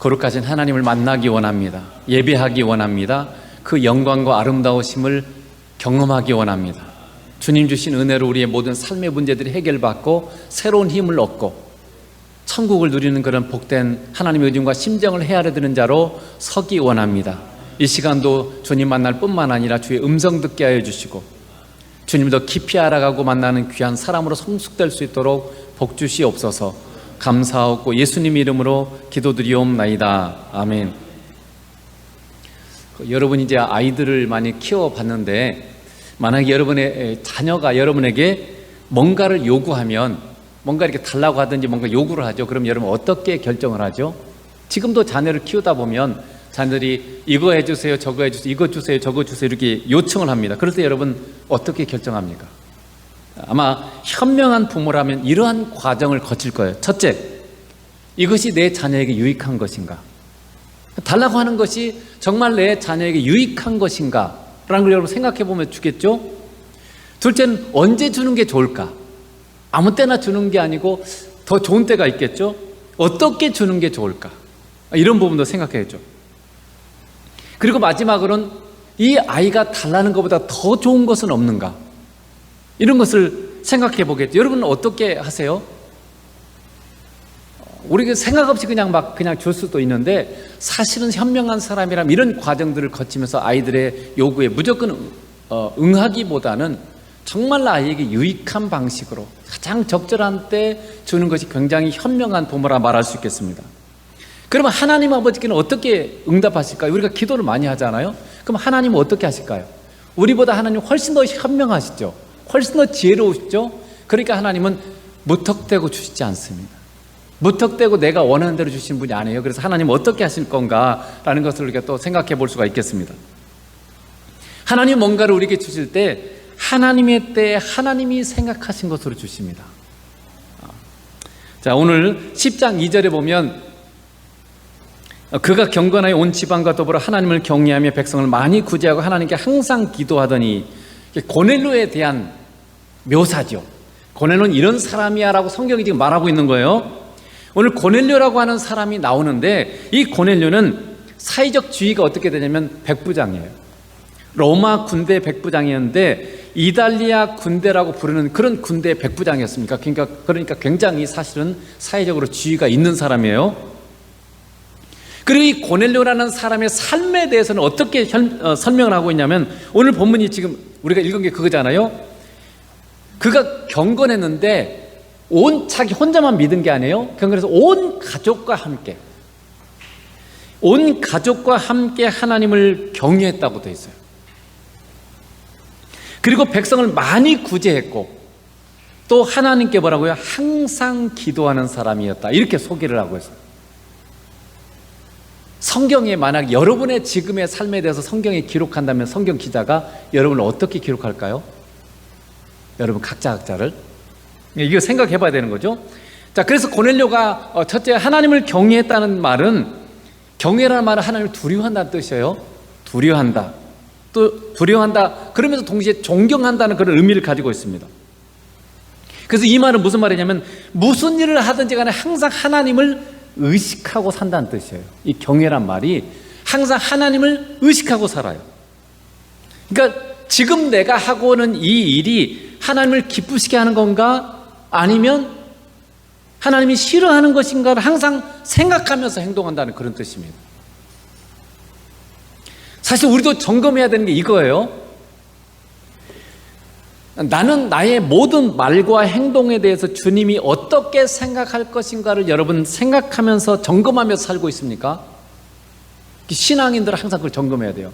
거룩하신 하나님을 만나기 원합니다. 예배하기 원합니다. 그 영광과 아름다우심을 경험하기 원합니다. 주님 주신 은혜로 우리의 모든 삶의 문제들이 해결받고 새로운 힘을 얻고 천국을 누리는 그런 복된 하나님의 의중과 심정을 헤아려드는 자로 서기 원합니다. 이 시간도 주님 만날 뿐만 아니라 주의 음성 듣게 하여 주시고 주님 더 깊이 알아가고 만나는 귀한 사람으로 성숙될 수 있도록 복 주시옵소서. 감사하고 예수님 이름으로 기도드리옵나이다. 아멘. 여러분이 이제 아이들을 많이 키워봤는데 만약에 여러분의 자녀가 여러분에게 뭔가를 요구하면 뭔가 이렇게 달라고 하든지 뭔가 요구를 하죠. 그럼 여러분 어떻게 결정을 하죠? 지금도 자녀를 키우다 보면 자녀들이 이거 해주세요, 저거 해주세요, 이거 주세요, 저거 주세요 이렇게 요청을 합니다. 그럴 때 여러분 어떻게 결정합니까? 아마 현명한 부모라면 이러한 과정을 거칠 거예요. 첫째, 이것이 내 자녀에게 유익한 것인가? 달라고 하는 것이 정말 내 자녀에게 유익한 것인가? 라는 걸 여러분 생각해 보면 주겠죠? 둘째는 언제 주는 게 좋을까? 아무 때나 주는 게 아니고 더 좋은 때가 있겠죠? 어떻게 주는 게 좋을까? 이런 부분도 생각해야죠. 그리고 마지막으로는 이 아이가 달라는 것보다 더 좋은 것은 없는가? 이런 것을 생각해 보겠죠. 여러분은 어떻게 하세요? 우리가 생각 없이 그냥 줄 수도 있는데 사실은 현명한 사람이라면 이런 과정들을 거치면서 아이들의 요구에 무조건 응하기보다는 정말 아이에게 유익한 방식으로 가장 적절한 때 주는 것이 굉장히 현명한 부모라 말할 수 있겠습니다. 그러면 하나님 아버지께는 어떻게 응답하실까요? 우리가 기도를 많이 하잖아요. 그럼 하나님은 어떻게 하실까요? 우리보다 하나님 훨씬 더 현명하시죠. 훨씬 더 지혜로우시죠. 그러니까 하나님은 무턱대고 주시지 않습니다. 무턱대고 내가 원하는 대로 주신 분이 아니에요. 그래서 하나님은 어떻게 하실 건가라는 것을 우리가 또 생각해 볼 수가 있겠습니다. 하나님 뭔가를 우리에게 주실 때 하나님의 때에 하나님이 생각하신 것으로 주십니다. 자, 오늘 10장 2절에 보면 그가 경건하여 온 지방과 더불어 하나님을 경외하며 백성을 많이 구제하고 하나님께 항상 기도하더니, 고넬료에 대한 묘사죠. 고넬료는 이런 사람이야 라고 성경이 지금 말하고 있는 거예요. 오늘 고넬료라고 하는 사람이 나오는데 이 고넬료는 사회적 지위가 어떻게 되냐면 백부장이에요. 로마 군대 백부장이었는데 이달리아 군대라고 부르는 그런 군대 백부장이었습니까? 그러니까 굉장히 사실은 사회적으로 지위가 있는 사람이에요. 그리고 이 고넬료라는 사람의 삶에 대해서는 어떻게 설명을 하고 있냐면 오늘 본문이 지금 우리가 읽은 게 그거잖아요. 그가 경건했는데 자기 혼자만 믿은 게 아니에요. 경건해서 온 가족과 함께 하나님을 경외했다고 되어 있어요. 그리고 백성을 많이 구제했고 또 하나님께 뭐라고요? 항상 기도하는 사람이었다. 이렇게 소개를 하고 있어요. 성경에 만약 여러분의 지금의 삶에 대해서 성경에 기록한다면 성경 기자가 여러분을 어떻게 기록할까요? 여러분 각자를 이거 생각해 봐야 되는 거죠. 자, 그래서 고넬료가 첫째 하나님을 경외했다는 말은, 경외라는 말은 하나님을 두려워한다는 뜻이에요. 두려워한다. 또 두려워한다 그러면서 동시에 존경한다는 그런 의미를 가지고 있습니다. 그래서 이 말은 무슨 말이냐면 무슨 일을 하든지 간에 항상 하나님을 의식하고 산다는 뜻이에요. 이 경외란 말이 항상 하나님을 의식하고 살아요. 그러니까 지금 내가 하고는 이 일이 하나님을 기쁘시게 하는 건가 아니면 하나님이 싫어하는 것인가를 항상 생각하면서 행동한다는 그런 뜻입니다. 사실 우리도 점검해야 되는 게 이거예요. 나는 나의 모든 말과 행동에 대해서 주님이 어떻게 생각할 것인가를 여러분 생각하면서 점검하면서 살고 있습니까? 신앙인들은 항상 그걸 점검해야 돼요.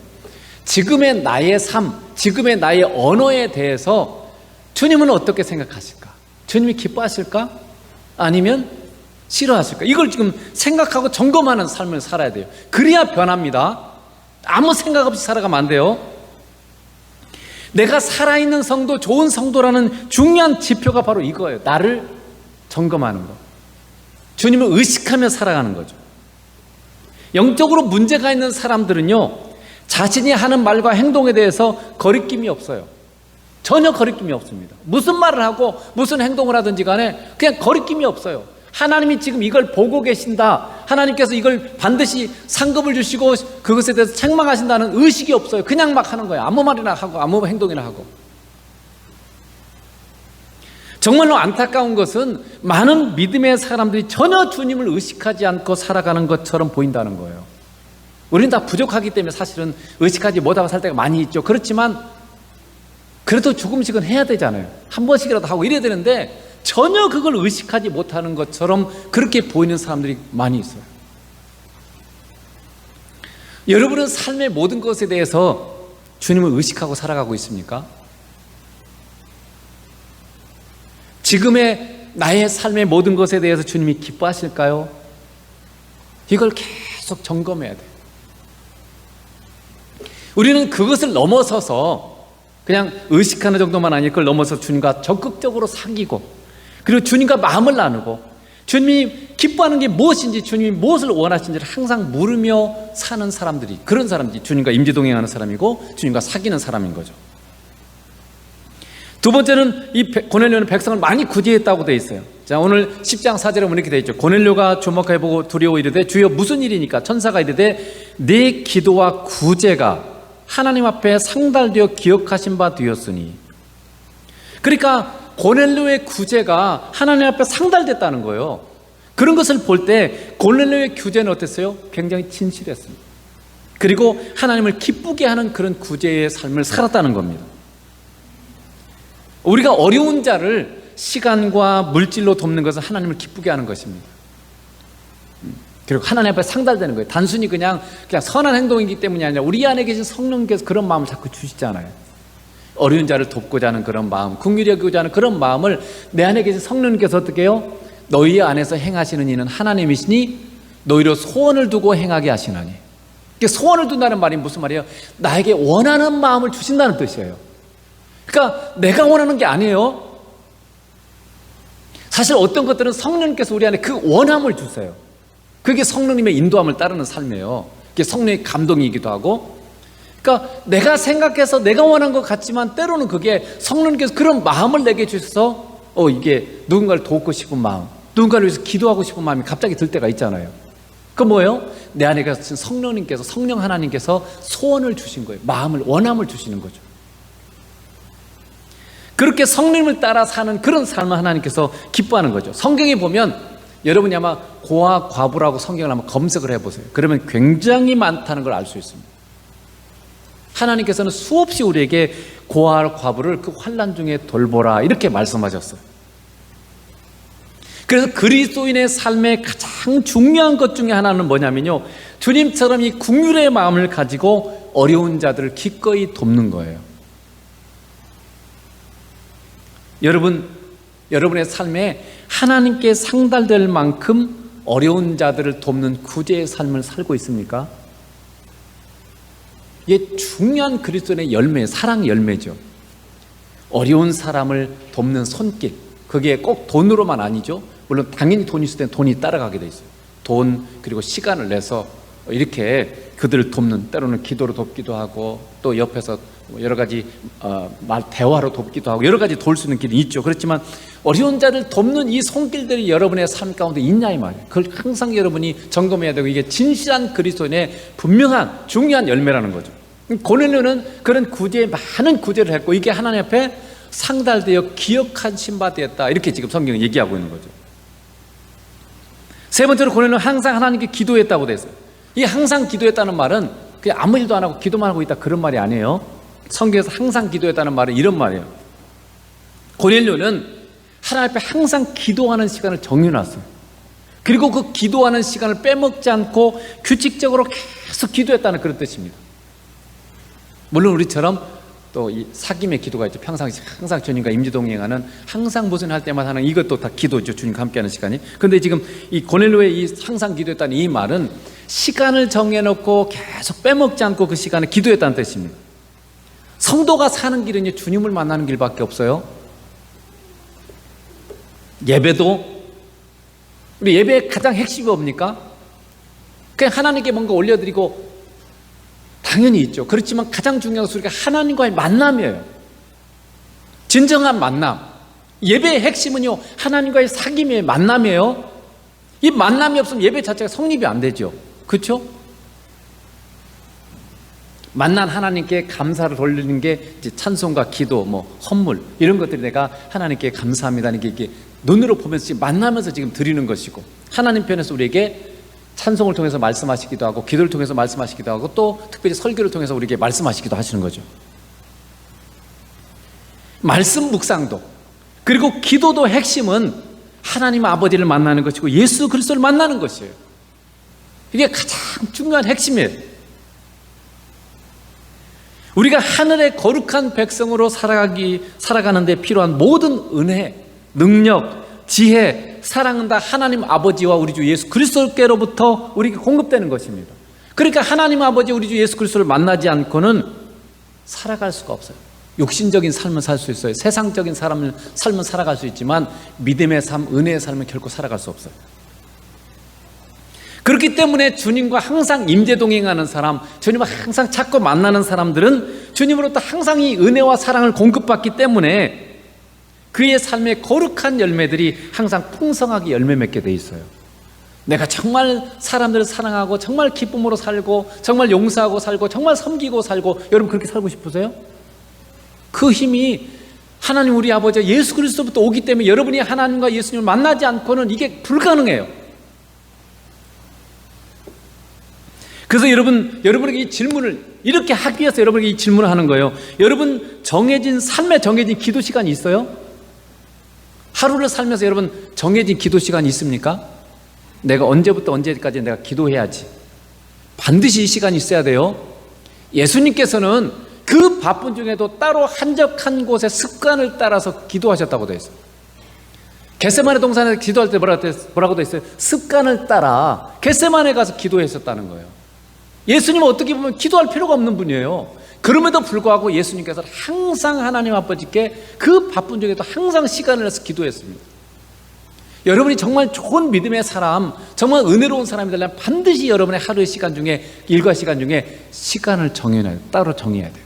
지금의 나의 삶, 지금의 나의 언어에 대해서 주님은 어떻게 생각하실까? 주님이 기뻐하실까? 아니면 싫어하실까? 이걸 지금 생각하고 점검하는 삶을 살아야 돼요. 그래야 변합니다. 아무 생각 없이 살아가면 안 돼요. 내가 살아있는 성도, 좋은 성도라는 중요한 지표가 바로 이거예요. 나를 점검하는 거. 주님을 의식하며 살아가는 거죠. 영적으로 문제가 있는 사람들은요, 자신이 하는 말과 행동에 대해서 거리낌이 없어요. 전혀 거리낌이 없습니다. 무슨 말을 하고 무슨 행동을 하든지 간에 그냥 거리낌이 없어요. 하나님이 지금 이걸 보고 계신다, 하나님께서 이걸 반드시 상급을 주시고 그것에 대해서 책망하신다는 의식이 없어요. 그냥 막 하는 거예요. 아무 말이나 하고 아무 행동이나 하고. 정말로 안타까운 것은 많은 믿음의 사람들이 전혀 주님을 의식하지 않고 살아가는 것처럼 보인다는 거예요. 우리는 다 부족하기 때문에 사실은 의식하지 못하고 살 때가 많이 있죠. 그렇지만 그래도 조금씩은 해야 되잖아요. 한 번씩이라도 하고 이래야 되는데 전혀 그걸 의식하지 못하는 것처럼 그렇게 보이는 사람들이 많이 있어요. 여러분은 삶의 모든 것에 대해서 주님을 의식하고 살아가고 있습니까? 지금의 나의 삶의 모든 것에 대해서 주님이 기뻐하실까요? 이걸 계속 점검해야 돼요. 우리는 그것을 넘어서서 그냥 의식하는 정도만 아니라 그걸 넘어서 주님과 적극적으로 사귀고, 그리고 주님과 마음을 나누고, 주님이 기뻐하는 게 무엇인지, 주님이 무엇을 원하시는지를 항상 물으며 사는 사람들이, 그런 사람들이 주님과 임재동행하는 사람이고 주님과 사귀는 사람인 거죠. 두 번째는 이 고넬료는 백성을 많이 구제했다고 되어 있어요. 자, 오늘 10장 4절에 보면 이렇게 되어 있죠. 고넬료가 주목해보고 두려워 이르되 주여 무슨 일이니까? 천사가 이르되 네 기도와 구제가 하나님 앞에 상달되어 기억하신 바 되었으니. 그러니까 고넬료의 구제가 하나님 앞에 상달됐다는 거예요. 그런 것을 볼 때 고넬료의 구제는 어땠어요? 굉장히 진실했습니다. 그리고 하나님을 기쁘게 하는 그런 구제의 삶을 살았다는 겁니다. 우리가 어려운 자를 시간과 물질로 돕는 것은 하나님을 기쁘게 하는 것입니다. 그리고 하나님 앞에 상달되는 거예요. 단순히 그냥 선한 행동이기 때문이 아니라 우리 안에 계신 성령께서 그런 마음을 자꾸 주시잖아요. 어려운 자를 돕고자 하는 그런 마음, 긍휼히 여기고자 하는 그런 마음을 내 안에 계신 성령님께서 어떻게 해요? 너희 안에서 행하시는 이는 하나님이시니 너희로 소원을 두고 행하게 하시나니. 소원을 둔다는 말이 무슨 말이에요? 나에게 원하는 마음을 주신다는 뜻이에요. 그러니까 내가 원하는 게 아니에요. 사실 어떤 것들은 성령님께서 우리 안에 그 원함을 주세요. 그게 성령님의 인도함을 따르는 삶이에요. 그게 성령의 감동이기도 하고. 그러니까 내가 생각해서 내가 원하는 것 같지만 때로는 그게 성령님께서 그런 마음을 내게 주셔서 이게 누군가를 돕고 싶은 마음, 누군가를 위해서 기도하고 싶은 마음이 갑자기 들 때가 있잖아요. 그 뭐예요? 내 안에 계신 성령님께서, 성령 하나님께서 소원을 주신 거예요. 마음을, 원함을 주시는 거죠. 그렇게 성령을 따라 사는 그런 삶을 하나님께서 기뻐하는 거죠. 성경에 보면 여러분이 아마 고아 과부라고 성경을 한번 검색을 해보세요. 그러면 굉장히 많다는 걸 알 수 있습니다. 하나님께서는 수없이 우리에게 고아 과부를 그 환난 중에 돌보라 이렇게 말씀하셨어요. 그래서 그리스도인의 삶의 가장 중요한 것 중에 하나는 뭐냐면요, 주님처럼 이 긍휼의 마음을 가지고 어려운 자들을 기꺼이 돕는 거예요. 여러분의 삶에 하나님께 상달될 만큼 어려운 자들을 돕는 구제의 삶을 살고 있습니까? 이게 중요한 그리스도인의 열매, 사랑 열매죠. 어려운 사람을 돕는 손길, 그게 꼭 돈으로만 아니죠. 물론 당연히 돈이 있을 땐 돈이 따라가게 돼 있어요. 돈 그리고 시간을 내서 이렇게 그들을 돕는, 때로는 기도로 돕기도 하고 또 옆에서 여러 가지 대화로 돕기도 하고 여러 가지 도울 수 있는 길이 있죠. 그렇지만 어려운 자를 돕는 이 손길들이 여러분의 삶 가운데 있냐 이 말이에요. 그걸 항상 여러분이 점검해야 되고, 이게 진실한 그리스도인의 분명한 중요한 열매라는 거죠. 고넬료는 그런 구제, 많은 구제를 했고 이게 하나님 앞에 상달되어 기억하신 바 되었다, 이렇게 지금 성경은 얘기하고 있는 거죠. 세 번째로 고넬료는 항상 하나님께 기도했다고 되어 있어요. 이 항상 기도했다는 말은 그냥 아무 일도 안 하고 기도만 하고 있다 그런 말이 아니에요. 성경에서 항상 기도했다는 말은 이런 말이에요. 고넬료는 하나님 앞에 항상 기도하는 시간을 정해놨어요. 그리고 그 기도하는 시간을 빼먹지 않고 규칙적으로 계속 기도했다는 그런 뜻입니다. 물론 우리처럼 또 이 사귐의 기도가 있죠. 평상시 항상 주님과 임재동행하는, 항상 무슨 할 때마다 하는, 이것도 다 기도죠. 주님과 함께하는 시간이. 그런데 지금 이 고넬료의 이 항상 기도했다는 이 말은 시간을 정해놓고 계속 빼먹지 않고 그 시간에 기도했다는 뜻입니다. 성도가 사는 길은 주님을 만나는 길밖에 없어요. 예배도, 우리 예배의 가장 핵심이 뭡니까? 그냥 하나님께 뭔가 올려드리고 당연히 있죠. 그렇지만 가장 중요한 것은 우리가 하나님과의 만남이에요. 진정한 만남. 예배의 핵심은요, 하나님과의 사귐의 만남이에요. 이 만남이 없으면 예배 자체가 성립이 안 되죠. 그렇죠? 만난 하나님께 감사를 돌리는 게 이제 찬송과 기도, 헌물 이런 것들이 내가 하나님께 감사합니다. 이게 눈으로 보면서 지금 만나면서 지금 드리는 것이고, 하나님 편에서 우리에게 찬송을 통해서 말씀하시기도 하고 기도를 통해서 말씀하시기도 하고 또 특별히 설교를 통해서 우리에게 말씀하시기도 하시는 거죠. 말씀 묵상도, 그리고 기도도 핵심은 하나님 아버지를 만나는 것이고 예수 그리스도를 만나는 것이에요. 이게 가장 중요한 핵심이에요. 우리가 하늘의 거룩한 백성으로 살아가는 데 필요한 모든 은혜, 능력, 지혜, 사랑은 다 하나님 아버지와 우리 주 예수 그리스도께로부터 우리에게 공급되는 것입니다. 그러니까 하나님 아버지 우리 주 예수 그리스도를 만나지 않고는 살아갈 수가 없어요. 육신적인 삶은 살 수 있어요. 세상적인 삶은 살아갈 수 있지만 믿음의 삶, 은혜의 삶은 결코 살아갈 수 없어요. 그렇기 때문에 주님과 항상 임재동행하는 사람, 주님을 항상 찾고 만나는 사람들은 주님으로부터 항상 이 은혜와 사랑을 공급받기 때문에 그의 삶의 거룩한 열매들이 항상 풍성하게 열매 맺게 돼 있어요. 내가 정말 사람들을 사랑하고 정말 기쁨으로 살고 정말 용서하고 살고 정말 섬기고 살고, 여러분 그렇게 살고 싶으세요? 그 힘이 하나님 우리 아버지 예수 그리스도부터 오기 때문에 여러분이 하나님과 예수님을 만나지 않고는 이게 불가능해요. 그래서 여러분에게 이 질문을 이렇게 하기 위해서 여러분에게 이 질문을 하는 거예요. 여러분 삶에 정해진 기도 시간이 있어요? 하루를 살면서 여러분 정해진 기도 시간이 있습니까? 내가 언제부터 언제까지 내가 기도해야지, 반드시 이 시간이 있어야 돼요. 예수님께서는 그 바쁜 중에도 따로 한적한 곳에 습관을 따라서 기도하셨다고 되어 있어요. 겟세마네 동산에서 기도할 때 뭐라고 되어 있어요? 습관을 따라 겟세마네 가서 기도했었다는 거예요. 예수님은 어떻게 보면 기도할 필요가 없는 분이에요. 그럼에도 불구하고 예수님께서 항상 하나님 아버지께 그 바쁜 중에도 항상 시간을 내서 기도했습니다. 여러분이 정말 좋은 믿음의 사람, 정말 은혜로운 사람이 되려면 반드시 여러분의 하루의 시간 중에, 일과 시간 중에 시간을 정해야 돼요. 따로 정해야 돼요.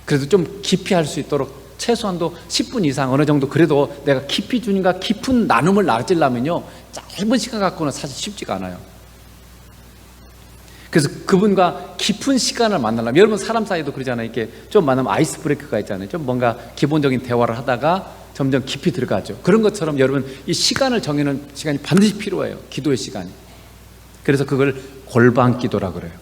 그래도 좀 깊이 할 수 있도록 최소한도 10분 이상, 어느 정도, 그래도 내가 깊이 주님과 깊은 나눔을 나누려면요, 짧은 시간 갖고는 사실 쉽지가 않아요. 그래서 그분과 깊은 시간을 만나려면, 여러분 사람 사이도 그러잖아요. 이렇게 좀 만나면 아이스 브레이크가 있잖아요. 좀 뭔가 기본적인 대화를 하다가 점점 깊이 들어가죠. 그런 것처럼 여러분 이 시간을 정해놓은 시간이 반드시 필요해요. 기도의 시간이. 그래서 그걸 골방 기도라고 그래요.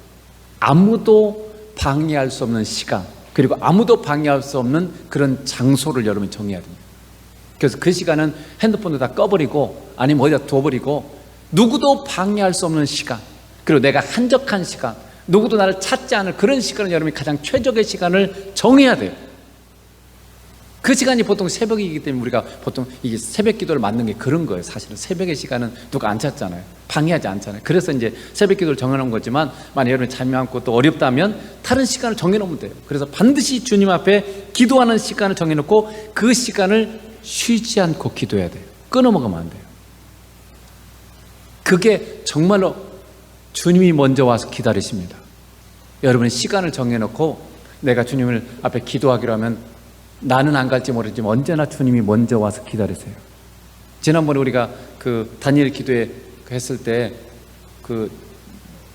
아무도 방해할 수 없는 시간, 그리고 아무도 방해할 수 없는 그런 장소를 여러분이 정해야 됩니다. 그래서 그 시간은 핸드폰도 다 꺼버리고 아니면 어디다 둬버리고 누구도 방해할 수 없는 시간, 그리고 내가 한적한 시간, 누구도 나를 찾지 않을 그런 시간을 여러분이 가장 최적의 시간을 정해야 돼요. 그 시간이 보통 새벽이기 때문에 우리가 보통 이게 새벽 기도를 맞는 게 그런 거예요. 사실은 새벽의 시간은 누가 안 찾잖아요. 방해하지 않잖아요. 그래서 이제 새벽 기도를 정해놓은 거지만, 만약 여러분이 잠이 많고 또 어렵다면 다른 시간을 정해놓으면 돼요. 그래서 반드시 주님 앞에 기도하는 시간을 정해놓고 그 시간을 쉬지 않고 기도해야 돼요. 끊어먹으면 안 돼요. 그게 정말로 주님이 먼저 와서 기다리십니다. 여러분이 시간을 정해놓고 내가 주님을 앞에 기도하기로 하면 나는 안 갈지 모르지만 언제나 주님이 먼저 와서 기다리세요. 지난번에 우리가 그 다니엘 기도회 했을 때 그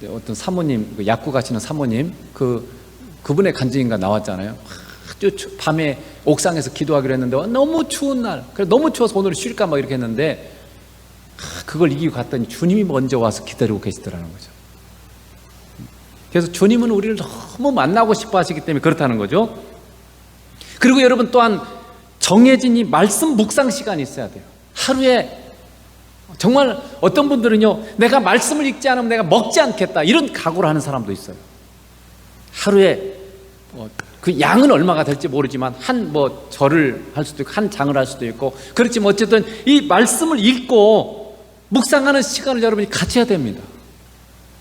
어떤 사모님, 그 약국 가시는 사모님, 그분의 간증인가 나왔잖아요. 아주 밤에 옥상에서 기도하기로 했는데 너무 추운 날, 그래 너무 추워서 오늘 쉴까 막 이렇게 했는데 그걸 이기고 갔더니 주님이 먼저 와서 기다리고 계시더라는 거죠. 그래서 주님은 우리를 너무 만나고 싶어 하시기 때문에 그렇다는 거죠. 그리고 여러분 또한 정해진 이 말씀 묵상 시간이 있어야 돼요. 하루에 정말 어떤 분들은요, 내가 말씀을 읽지 않으면 내가 먹지 않겠다, 이런 각오를 하는 사람도 있어요. 하루에 그 양은 얼마가 될지 모르지만 한 절을 할 수도 있고 한 장을 할 수도 있고, 그렇지만 어쨌든 이 말씀을 읽고 묵상하는 시간을 여러분이 갖춰야 됩니다.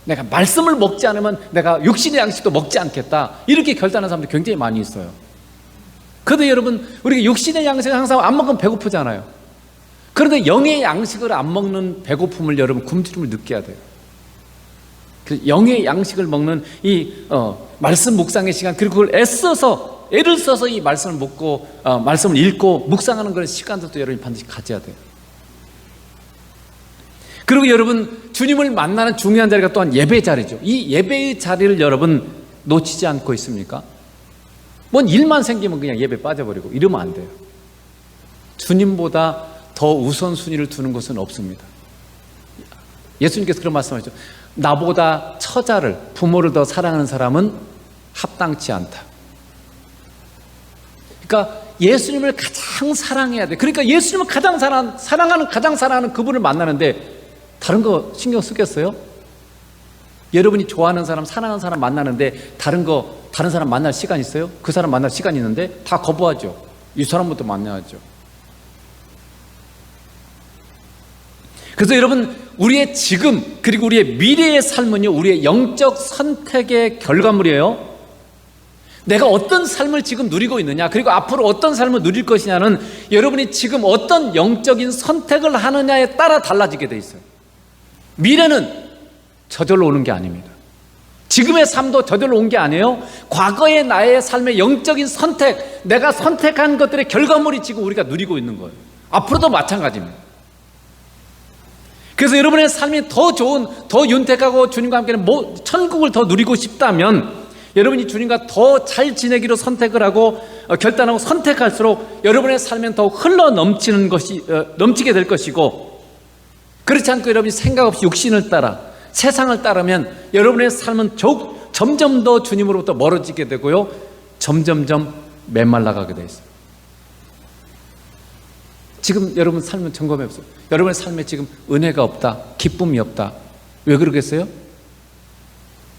내가 말씀을 먹지 않으면 내가 육신의 양식도 먹지 않겠다, 이렇게 결단하는 사람들이 굉장히 많이 있어요. 그런데 여러분, 우리가 육신의 양식을 항상 안 먹으면 배고프잖아요. 그런데 영의 양식을 안 먹는 배고픔을 여러분 굶주림을 느껴야 돼요. 영의 양식을 먹는 이 말씀 묵상의 시간, 그리고 그걸 애를 써서 이 말씀을 먹고 말씀을 읽고 묵상하는 그런 시간들도 여러분이 반드시 가져야 돼요. 그리고 여러분, 주님을 만나는 중요한 자리가 또한 예배 자리죠. 이 예배의 자리를 여러분 놓치지 않고 있습니까? 뭔 일만 생기면 그냥 예배 빠져버리고 이러면 안 돼요. 주님보다 더 우선순위를 두는 것은 없습니다. 예수님께서 그런 말씀하셨죠. 나보다 처자를, 부모를 더 사랑하는 사람은 합당치 않다. 그러니까 예수님을 가장 사랑해야 돼. 그러니까 예수님을 가장 사랑하는 그분을 만나는데 다른 거 신경 쓰겠어요? 여러분이 좋아하는 사람, 사랑하는 사람 만나는데 다른 사람 만날 시간 있어요? 그 사람 만날 시간 있는데 다 거부하죠. 이 사람부터 만나야죠. 그래서 여러분, 우리의 지금 그리고 우리의 미래의 삶은요, 우리의 영적 선택의 결과물이에요. 내가 어떤 삶을 지금 누리고 있느냐, 그리고 앞으로 어떤 삶을 누릴 것이냐는 여러분이 지금 어떤 영적인 선택을 하느냐에 따라 달라지게 돼 있어요. 미래는 저절로 오는 게 아닙니다. 지금의 삶도 저절로 온 게 아니에요. 과거의 나의 삶의 영적인 선택, 내가 선택한 것들의 결과물이 지금 우리가 누리고 있는 거예요. 앞으로도 마찬가지입니다. 그래서 여러분의 삶이 더 좋은, 더 윤택하고 주님과 함께는 천국을 더 누리고 싶다면 여러분이 주님과 더 잘 지내기로 선택을 하고 결단하고 선택할수록 여러분의 삶은 더 흘러 넘치게 될 것이고, 그렇지 않고 여러분이 생각 없이 육신을 따라 세상을 따르면 여러분의 삶은 점점 더 주님으로부터 멀어지게 되고요, 점점점 메말라가게 되어 있어요. 지금 여러분 삶은 점검해 보세요. 여러분의 삶에 지금 은혜가 없다, 기쁨이 없다. 왜 그러겠어요?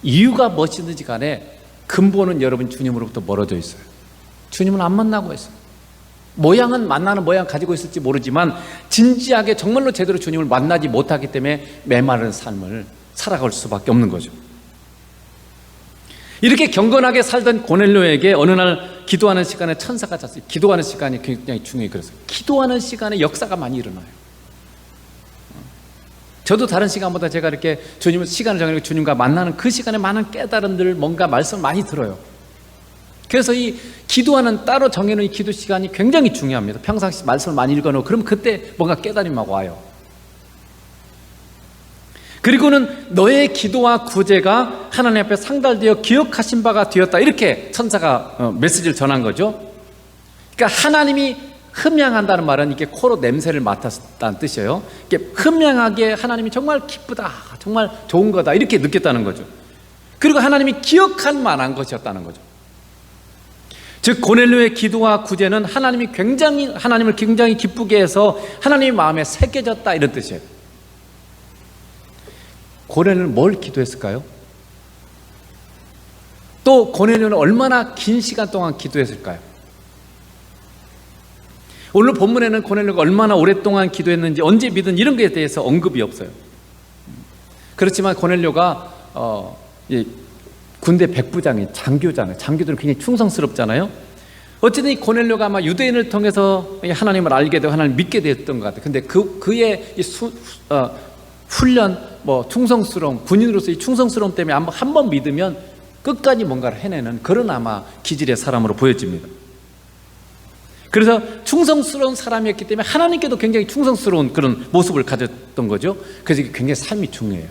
이유가 무엇이든지 간에 근본은 여러분 주님으로부터 멀어져 있어요. 주님은 안 만나고 있어요. 모양은 만나는 모양 가지고 있을지 모르지만 진지하게 정말로 제대로 주님을 만나지 못하기 때문에 메마른 삶을 살아갈 수밖에 없는 거죠. 이렇게 경건하게 살던 고넬료에게 어느 날 기도하는 시간에 천사가 잤어요. 기도하는 시간이 굉장히 중요해요. 그래서 기도하는 시간에 역사가 많이 일어나요. 저도 다른 시간보다 제가 이렇게 시간을 정해놓고 주님과 만나는 그 시간에 많은 깨달음들, 뭔가 말씀을 많이 들어요. 그래서 이 기도하는 따로 정해놓은 이 기도 시간이 굉장히 중요합니다. 평상시 말씀을 많이 읽어놓고 그러면 그때 뭔가 깨달음이 막 와요. 그리고는 너의 기도와 구제가 하나님 앞에 상달되어 기억하신 바가 되었다, 이렇게 천사가 메시지를 전한 거죠. 그러니까 하나님이 흠양한다는 말은 이렇게 코로 냄새를 맡았다는 뜻이에요. 이렇게 흠양하게 하나님이 정말 기쁘다, 정말 좋은 거다, 이렇게 느꼈다는 거죠. 그리고 하나님이 기억할 만한 것이었다는 거죠. 즉 고넬료의 기도와 구제는 하나님을 굉장히 기쁘게 해서 하나님의 마음에 새겨졌다, 이런 뜻이에요. 고넬료는 뭘 기도했을까요? 또 고넬료는 얼마나 긴 시간 동안 기도했을까요? 오늘 본문에는 고넬료가 얼마나 오랫동안 기도했는지, 언제 믿은 이런 것에 대해서 언급이 없어요. 그렇지만 고넬료가 군대 백부장이 장교잖아요. 장교들은 굉장히 충성스럽잖아요. 어쨌든 이 고넬료가 아마 유대인을 통해서 하나님을 알게 되고 하나님을 믿게 됐던 것 같아요. 근데 그의 훈련, 충성스러움, 군인으로서 이 충성스러움 때문에 한 번 믿으면 끝까지 뭔가를 해내는 그런 아마 기질의 사람으로 보여집니다. 그래서 충성스러운 사람이었기 때문에 하나님께도 굉장히 충성스러운 그런 모습을 가졌던 거죠. 그래서 이게 굉장히 삶이 중요해요.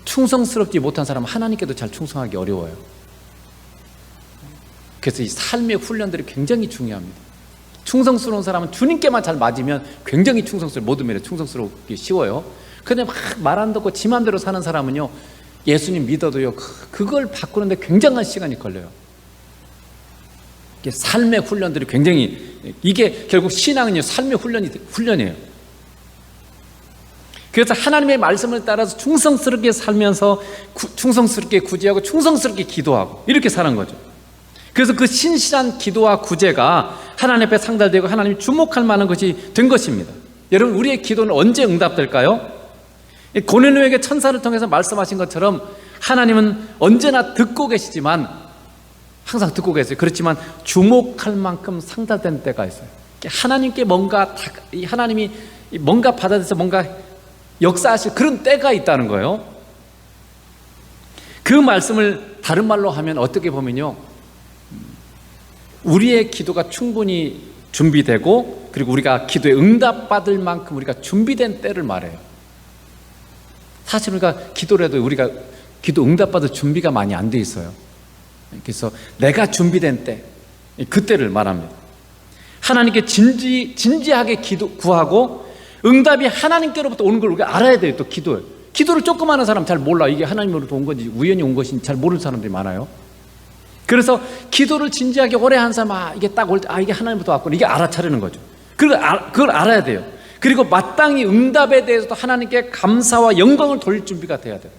충성스럽지 못한 사람은 하나님께도 잘 충성하기 어려워요. 그래서 이 삶의 훈련들이 굉장히 중요합니다. 충성스러운 사람은 주님께만 잘 맞으면 굉장히 모든 면에 충성스럽기 쉬워요. 근데 막 말 안 듣고 지 맘대로 사는 사람은요, 예수님 믿어도요, 그걸 바꾸는데 굉장한 시간이 걸려요. 삶의 훈련들이 굉장히, 이게 결국 신앙은요, 삶의 훈련이에요. 그래서 하나님의 말씀을 따라서 충성스럽게 살면서 충성스럽게 구제하고 충성스럽게 기도하고 이렇게 사는 거죠. 그래서 그 신실한 기도와 구제가 하나님 앞에 상달되고 하나님이 주목할 만한 것이 된 것입니다. 여러분, 우리의 기도는 언제 응답될까요? 고넬료에게 천사를 통해서 말씀하신 것처럼 하나님은 언제나 듣고 계시지만, 항상 듣고 계세요. 그렇지만 주목할 만큼 상달된 때가 있어요. 하나님께 하나님이 뭔가 받아들여서 뭔가 역사하실 그런 때가 있다는 거예요. 그 말씀을 다른 말로 하면 어떻게 보면요, 우리의 기도가 충분히 준비되고 그리고 우리가 기도에 응답받을 만큼 우리가 준비된 때를 말해요. 사실 우리가 기도를 해도 우리가 기도 응답받을 준비가 많이 안 돼 있어요. 그래서 내가 준비된 때, 그때를 말합니다. 하나님께 진지하게 구하고 응답이 하나님께로부터 오는 걸 우리가 알아야 돼요. 또 기도를 조금 하는 사람 잘 몰라. 이게 하나님으로부터 온 건지 우연히 온 것인지 잘 모르는 사람들이 많아요. 그래서 기도를 진지하게 오래 한 사람, 이게 딱 올 때, 이게 하나님부터 왔구나, 이게 알아차리는 거죠. 그걸 알아야 돼요. 그리고 마땅히 응답에 대해서도 하나님께 감사와 영광을 돌릴 준비가 돼야 돼요.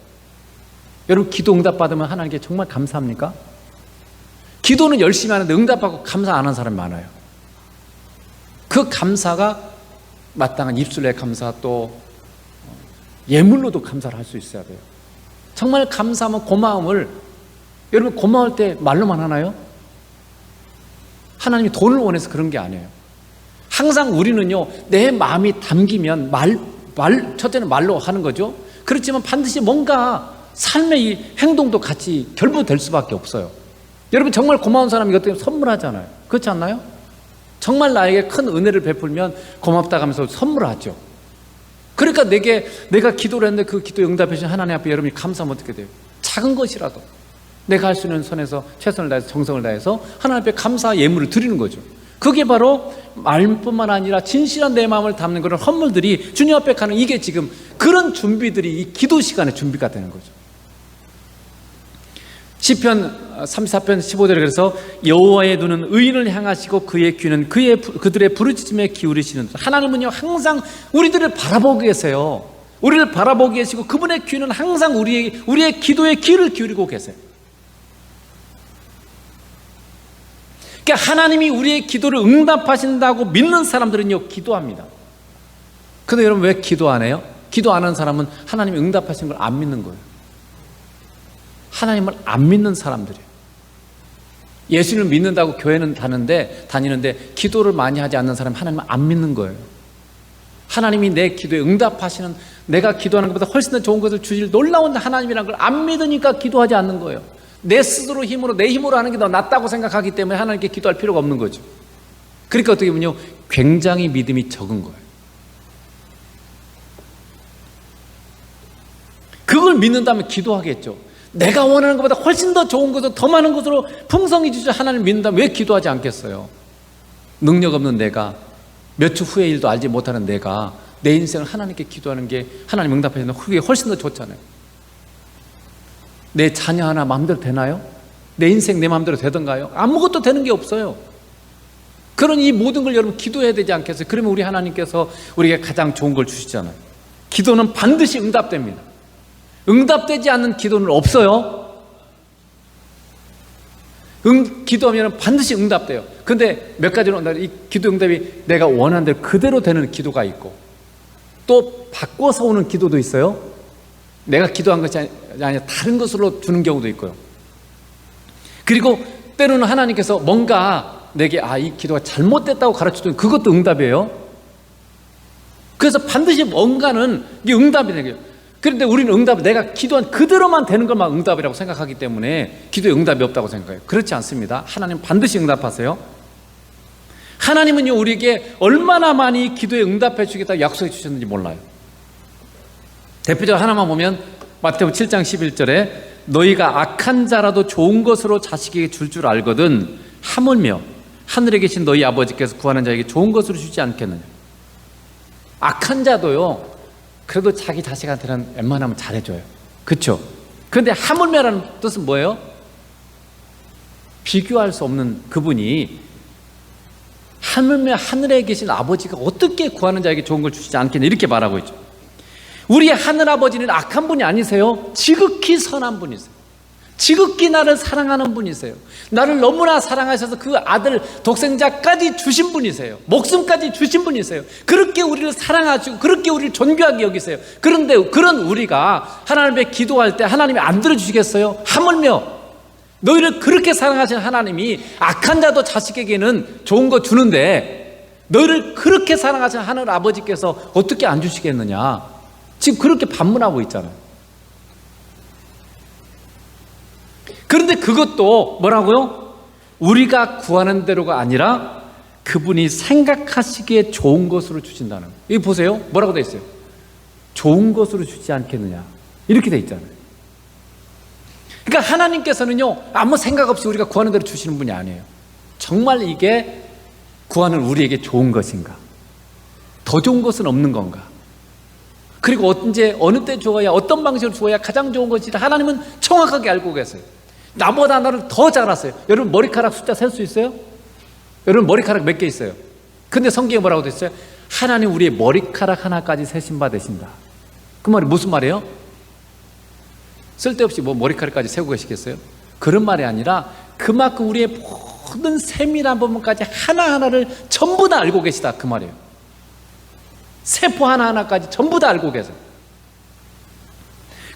여러분, 기도 응답 받으면 하나님께 정말 감사합니까? 기도는 열심히 하는데 응답받고 감사 안 하는 사람이 많아요. 그 감사가 마땅한 입술의 감사, 또 예물로도 감사를 할 수 있어야 돼요. 정말 감사하면 고마움을, 여러분 고마울 때 말로만 하나요? 하나님이 돈을 원해서 그런 게 아니에요. 항상 우리는요, 내 마음이 담기면 첫째는 말로 하는 거죠. 그렇지만 반드시 뭔가 삶의 이 행동도 같이 결부될 수밖에 없어요. 여러분, 정말 고마운 사람이 이것 때문에 선물하잖아요. 그렇지 않나요? 정말 나에게 큰 은혜를 베풀면 고맙다 하면서 선물하죠. 그러니까 내가 기도를 했는데 그 기도에 응답해 주신 하나님 앞에 여러분이 감사하면 어떻게 돼요? 작은 것이라도 내가 할 수 있는 선에서 최선을 다해서 정성을 다해서 하나님 앞에 감사 예물을 드리는 거죠. 그게 바로 말뿐만 아니라 진실한 내 마음을 담는 그런 헌물들이 주님 앞에 가는, 이게 지금 그런 준비들이 이 기도 시간에 준비가 되는 거죠. 시편 34편 15절에 그래서 여호와의 눈은 의인을 향하시고 그의 귀는 그들의 부르짖음에 기울이시는, 하나님은요 항상 우리들을 바라보고 계세요. 우리를 바라보고 계시고 그분의 귀는 항상 우리의 기도에 귀를 기울이고 계세요. 그러니까 하나님이 우리의 기도를 응답하신다고 믿는 사람들은요 기도합니다. 근데 여러분, 왜 기도 안 해요? 기도 안 하는 사람은 하나님이 응답하신 걸 안 믿는 거예요. 하나님을 안 믿는 사람들이에요. 예수님을 믿는다고 교회는 다니는데 기도를 많이 하지 않는 사람은 하나님을 안 믿는 거예요. 하나님이 내 기도에 응답하시는, 내가 기도하는 것보다 훨씬 더 좋은 것을 주실 놀라운 하나님이라는 걸 안 믿으니까 기도하지 않는 거예요. 내 스스로 내 힘으로 하는 게 더 낫다고 생각하기 때문에 하나님께 기도할 필요가 없는 거죠. 그러니까 어떻게 보면요, 굉장히 믿음이 적은 거예요. 그걸 믿는다면 기도하겠죠. 내가 원하는 것보다 훨씬 더 좋은 것으로, 더 많은 것으로 풍성히 주실 하나님을 믿는다면 왜 기도하지 않겠어요? 능력 없는 내가, 몇 주 후의 일도 알지 못하는 내가 내 인생을 하나님께 기도하는 게 하나님 응답하시는 그게 훨씬 더 좋잖아요. 내 자녀 하나 마음대로 되나요? 내 인생 내 마음대로 되던가요? 아무것도 되는 게 없어요. 그런 이 모든 걸 여러분 기도해야 되지 않겠어요? 그러면 우리 하나님께서 우리에게 가장 좋은 걸 주시잖아요. 기도는 반드시 응답됩니다. 응답되지 않는 기도는 없어요. 기도하면 반드시 응답돼요. 근데 몇 가지로 이 기도 응답이 내가 원하는 대로 그대로 되는 기도가 있고, 또 바꿔서 오는 기도도 있어요. 내가 기도한 것이 아니라 다른 것으로 주는 경우도 있고요. 그리고 때로는 하나님께서 뭔가 내게 이 기도가 잘못됐다고 가르쳐주면 그것도 응답이에요. 그래서 반드시 뭔가는 이게 응답이 되는 거예요. 그런데 우리는 내가 기도한 그대로만 되는 것만 응답이라고 생각하기 때문에 기도에 응답이 없다고 생각해요. 그렇지 않습니다. 하나님 반드시 응답하세요. 하나님은요 우리에게 얼마나 많이 기도에 응답해 주겠다고 약속해 주셨는지 몰라요. 대표적으로 하나만 보면 마태복음 7장 11절에 너희가 악한 자라도 좋은 것으로 자식에게 줄 줄 알거든 하물며 하늘에 계신 너희 아버지께서 구하는 자에게 좋은 것으로 주지 않겠느냐. 악한 자도요 그래도 자기 자식한테는 웬만하면 잘해줘요. 그렇죠? 그런데 하물며라는 뜻은 뭐예요? 비교할 수 없는 그분이 하물며 하늘에 계신 아버지가 어떻게 구하는 자에게 좋은 걸 주시지 않겠냐 이렇게 말하고 있죠. 우리 하늘아버지는 악한 분이 아니세요. 지극히 선한 분이세요. 지극히 나를 사랑하는 분이세요. 나를 너무나 사랑하셔서 그 아들 독생자까지 주신 분이세요. 목숨까지 주신 분이세요. 그렇게 우리를 사랑하시고 그렇게 우리를 존귀하게 여기세요. 그런데 그런 우리가 하나님 앞에 기도할 때 하나님이 안 들어주시겠어요? 하물며 너희를 그렇게 사랑하신 하나님이 악한 자도 자식에게는 좋은 거 주는데 너희를 그렇게 사랑하신 하늘 아버지께서 어떻게 안 주시겠느냐. 지금 그렇게 반문하고 있잖아요. 그런데 그것도 뭐라고요? 우리가 구하는 대로가 아니라 그분이 생각하시기에 좋은 것으로 주신다는 거예요. 여기 보세요. 뭐라고 돼 있어요? 좋은 것으로 주지 않겠느냐. 이렇게 돼 있잖아요. 그러니까 하나님께서는요, 아무 생각 없이 우리가 구하는 대로 주시는 분이 아니에요. 정말 이게 구하는 우리에게 좋은 것인가? 더 좋은 것은 없는 건가? 그리고 언제 어느 때 주어야, 어떤 방식으로 주어야 가장 좋은 것이다, 하나님은 정확하게 알고 계세요. 나보다 나를 더 잘 아세요. 여러분 머리카락 숫자 셀 수 있어요? 여러분 머리카락 몇 개 있어요? 근데 성경에 뭐라고 돼 있어요? 하나님 우리의 머리카락 하나까지 세신 바 되신다. 그 말이 무슨 말이에요? 쓸데없이 뭐 머리카락까지 세고 계시겠어요? 그런 말이 아니라 그만큼 우리의 모든 세밀한 부분까지 하나하나를 전부 다 알고 계시다, 그 말이에요. 세포 하나하나까지 전부 다 알고 계세요.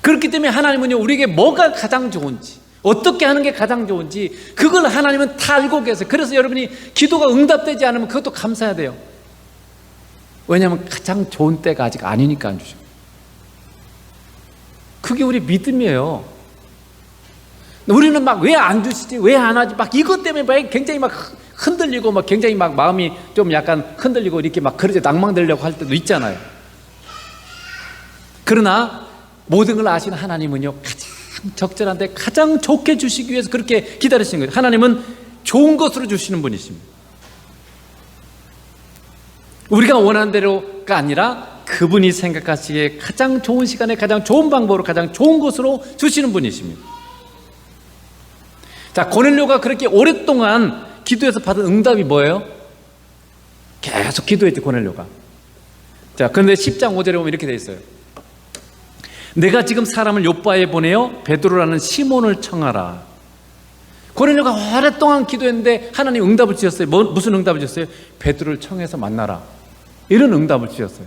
그렇기 때문에 하나님은요, 우리에게 뭐가 가장 좋은지, 어떻게 하는 게 가장 좋은지 그걸 하나님은 다 알고 계세요. 그래서 여러분이 기도가 응답되지 않으면 그것도 감사해야 돼요. 왜냐하면 가장 좋은 때가 아직 아니니까 안 주죠. 그게 우리 믿음이에요. 우리는 막 왜 안 주시지, 왜 안 하지, 막 이것 때문에 막 굉장히 막 흔들리고 막 굉장히 막 마음이 좀 약간 흔들리고 이렇게 막 그러지 낭망되려고 할 때도 있잖아요. 그러나 모든 걸 아시는 하나님은요, 가장 적절한데 가장 좋게 주시기 위해서 그렇게 기다리시는 거예요. 하나님은 좋은 것으로 주시는 분이십니다. 우리가 원하는 대로가 아니라 그분이 생각하시기에 가장 좋은 시간에 가장 좋은 방법으로 가장 좋은 것으로 주시는 분이십니다. 자, 고넬료가 그렇게 오랫동안 기도해서 받은 응답이 뭐예요? 계속 기도했지, 고넬료가. 자, 그런데 10장 5절에 보면 이렇게 돼 있어요. 내가 지금 사람을 요빠에 보내어 베드로라는 시몬을 청하라. 고넬료가 오랫동안 기도했는데 하나님 응답을 주셨어요. 무슨 응답을 주셨어요? 베드로를 청해서 만나라. 이런 응답을 주셨어요.